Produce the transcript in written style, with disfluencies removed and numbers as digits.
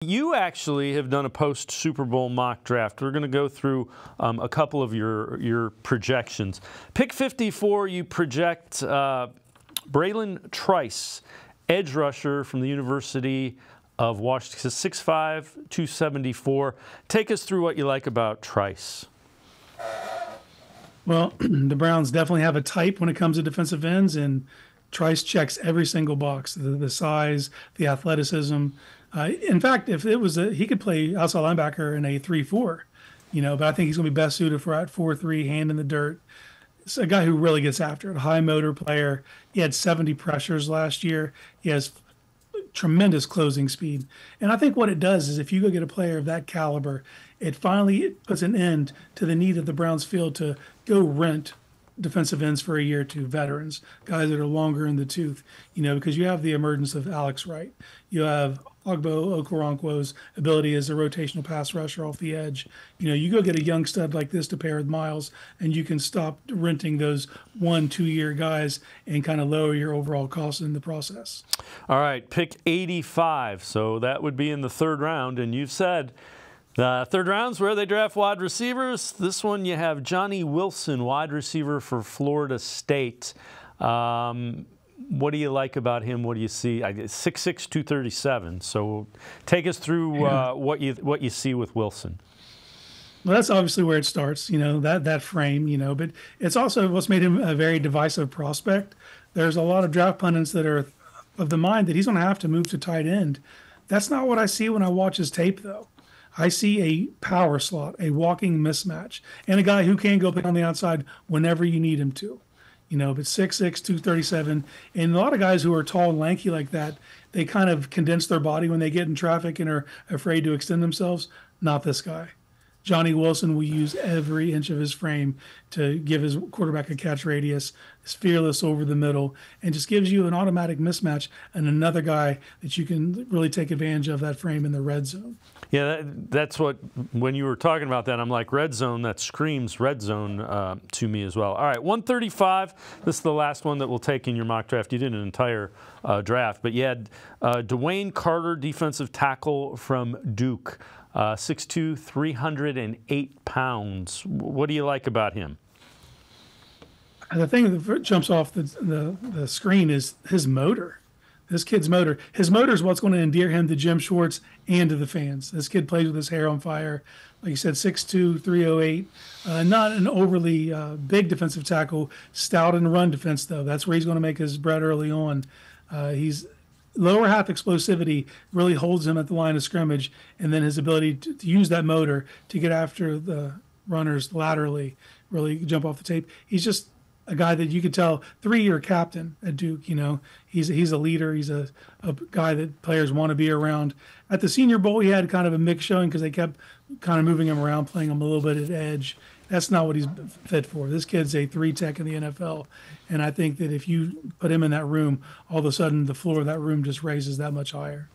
You actually have done a post-Super Bowl mock draft. We're going to go through a couple of your projections. Pick 54, you project Braylon Trice, edge rusher from the University of Washington, 6'5", 274. Take us through what you like about Trice. Well, the Browns definitely have a type when it comes to defensive ends, and Trice checks every single box: the size, the athleticism. In fact, if it was he could play outside linebacker in a 3-4, but I think he's going to be best suited for at 4-3, hand in the dirt. It's a guy who really gets after it, a high motor player. He had 70 pressures last year. He has tremendous closing speed. And I think what it does is if you go get a player of that caliber, it finally puts an end to the need of the Browns field to go rent defensive ends for a year or two, veterans, guys that are longer in the tooth, because you have the emergence of Alex Wright. You have Ogbo Okoronkwo's ability as a rotational pass rusher off the edge. You go get a young stud like this to pair with Miles, and you can stop renting those 1-2 year guys and kind of lower your overall cost in the process. All right, pick 85. So that would be in the third round, and you've said the third round's where they draft wide receivers. This one you have Johnny Wilson, wide receiver for Florida State. What do you like about him? What do you see? 6'6", 237. So take us through what you see with Wilson. Well, that's obviously where it starts, that frame, but it's also what's made him a very divisive prospect. There's a lot of draft pundits that are of the mind that he's going to have to move to tight end. That's not what I see when I watch his tape, though. I see a power slot, a walking mismatch, and a guy who can go on the outside whenever you need him to. But 6'6", 237, and a lot of guys who are tall and lanky like that, they kind of condense their body when they get in traffic and are afraid to extend themselves. Not this guy. Johnny Wilson will use every inch of his frame to give his quarterback a catch radius. He's fearless over the middle and just gives you an automatic mismatch and another guy that you can really take advantage of that frame in the red zone. Yeah, that's what, when you were talking about that, I'm like, red zone, that screams red zone to me as well. All right, 135. This is the last one that we'll take in your mock draft. You did an entire draft, but you had Dwayne Carter, defensive tackle from Duke. 6'2", 308 pounds. What do you like about him? The thing that jumps off the screen is his motor. This kid's motor. His motor is what's going to endear him to Jim Schwartz and to the fans. This kid plays with his hair on fire. Like you said, 6'2", 308. Not an overly big defensive tackle. Stout in the run defense, though. That's where he's going to make his bread early on. He's lower half explosivity really holds him at the line of scrimmage, and then his ability to use that motor to get after the runners laterally really jump off the tape. He's just a guy that you could tell 3-year captain at Duke. He's a leader. He's a guy that players want to be around. At the Senior Bowl, he had kind of a mixed showing because they kept kind of moving him around, playing him a little bit at edge. That's not what he's fit for. This kid's a 3-tech in the NFL, and I think that if you put him in that room, all of a sudden the floor of that room just raises that much higher.